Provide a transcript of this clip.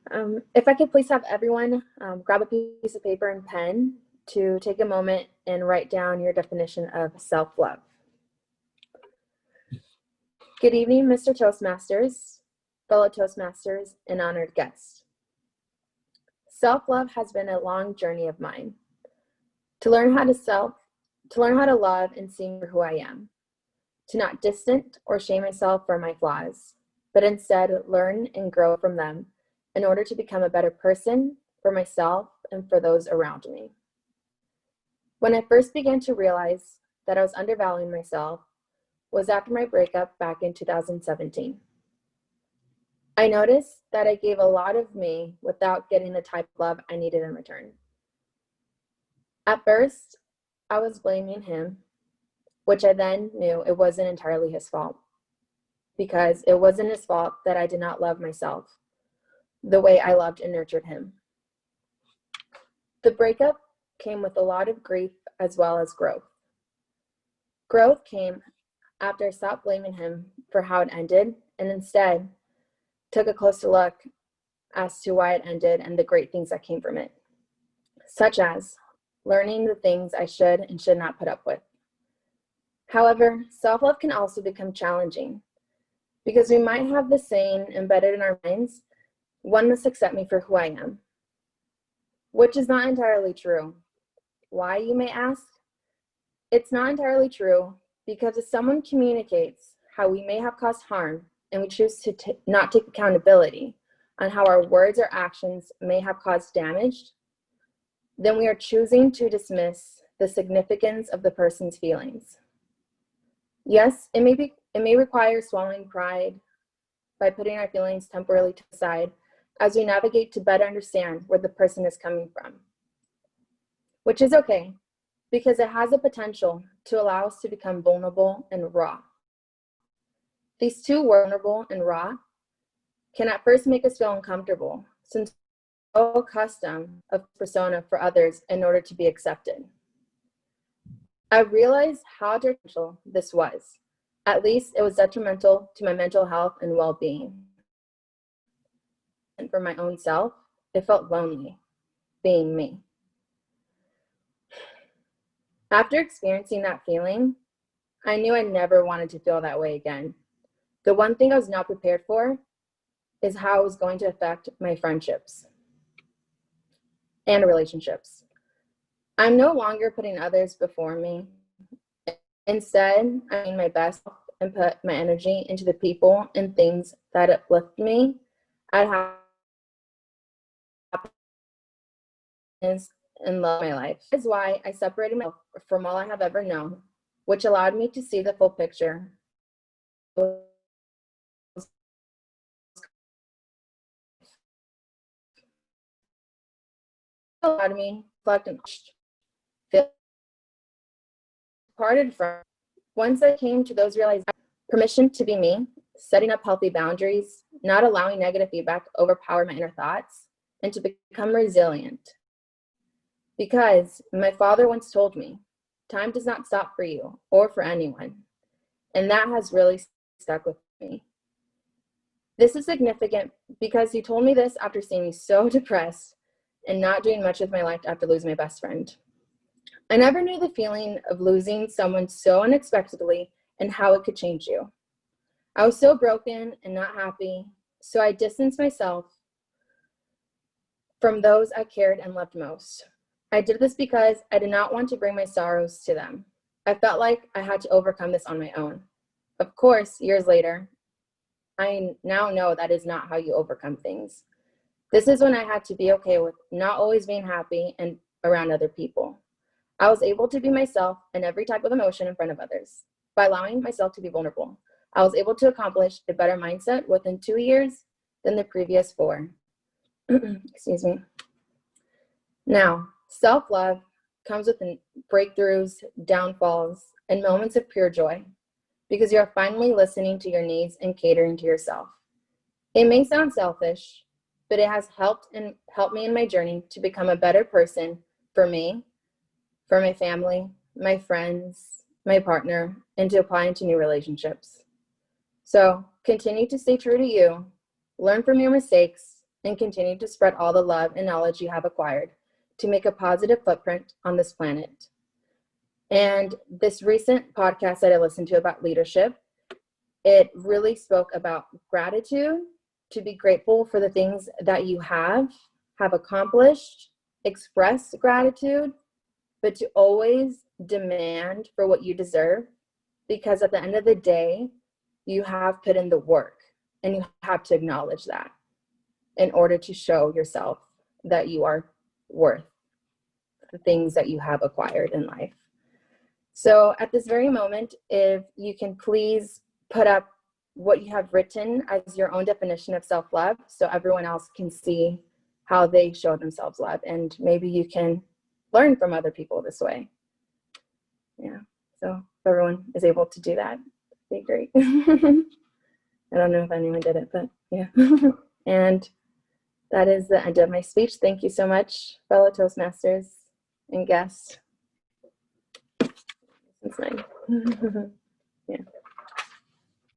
If I could please have everyone grab a piece of paper and pen to take a moment and write down your definition of self-love. Good evening, Mr. Toastmasters, fellow Toastmasters, and honored guests. Self-love has been a long journey of mine. To learn how to love and see for who I am. To not distance or shame myself for my flaws, but instead learn and grow from them in order to become a better person for myself and for those around me. When I first began to realize that I was undervaluing myself was after my breakup back in 2017. I noticed that I gave a lot of me without getting the type of love I needed in return. At first, I was blaming him, which I then knew it wasn't entirely his fault, because it wasn't his fault that I did not love myself the way I loved and nurtured him. The breakup came with a lot of grief as well as growth. Growth came after I stopped blaming him for how it ended and instead took a closer look as to why it ended and the great things that came from it, such as learning the things I should and should not put up with. However, self-love can also become challenging because we might have the saying embedded in our minds, one must accept me for who I am, which is not entirely true. Why, you may ask? It's not entirely true because if someone communicates how we may have caused harm and we choose to not take accountability on how our words or actions may have caused damage, then we are choosing to dismiss the significance of the person's feelings. Yes, it may require swallowing pride by putting our feelings temporarily to the side as we navigate to better understand where the person is coming from, which is okay because it has the potential to allow us to become vulnerable and raw. These two words, vulnerable and raw, can at first make us feel uncomfortable since we're so accustomed of persona for others in order to be accepted. I realized how detrimental this was. At least it was detrimental to my mental health and well-being. And for my own self, it felt lonely being me. After experiencing that feeling, I knew I never wanted to feel that way again. The one thing I was not prepared for is how it was going to affect my friendships and relationships. I'm no longer putting others before me. Instead, I'm doing my best and put my energy into the people and things that uplift me, add happiness and love in my life. That is why I separated myself from all I have ever known, which allowed me to see the full picture. Allowed me to reflect and feel parted from. Once I came to those realizations, permission to be me, setting up healthy boundaries, not allowing negative feedback to overpower my inner thoughts, and to become resilient. Because my father once told me, time does not stop for you or for anyone. And that has really stuck with me. This is significant because he told me this after seeing me so depressed and not doing much with my life after losing my best friend. I never knew the feeling of losing someone so unexpectedly and how it could change you. I was so broken and not happy, so I distanced myself from those I cared and loved most. I did this because I did not want to bring my sorrows to them. I felt like I had to overcome this on my own. Of course, years later, I now know that is not how you overcome things. This is when I had to be okay with not always being happy and around other people. I was able to be myself in every type of emotion in front of others. By allowing myself to be vulnerable, I was able to accomplish a better mindset within 2 years than the previous 4. Excuse me. Now, self-love comes with breakthroughs, downfalls, and moments of pure joy because you're finally listening to your needs and catering to yourself. It may sound selfish, but it has helped me in my journey to become a better person for me, for my family, my friends, my partner, and to apply into new relationships. So continue to stay true to you, learn from your mistakes, and continue to spread all the love and knowledge you have acquired to make a positive footprint on this planet. And this recent podcast that I listened to about leadership, it really spoke about gratitude, to be grateful for the things that you have accomplished, express gratitude, but to always demand for what you deserve, because at the end of the day, you have put in the work and you have to acknowledge that in order to show yourself that you are worth the things that you have acquired in life. So at this very moment, if you can please put up what you have written as your own definition of self-love, so everyone else can see how they show themselves love, and maybe you can learn from other people this way. Yeah, so if everyone is able to do that, it'd be great. I don't know if anyone did it, but yeah. And that is the end of my speech. Thank you so much, fellow Toastmasters and guests. That's mine. Yeah.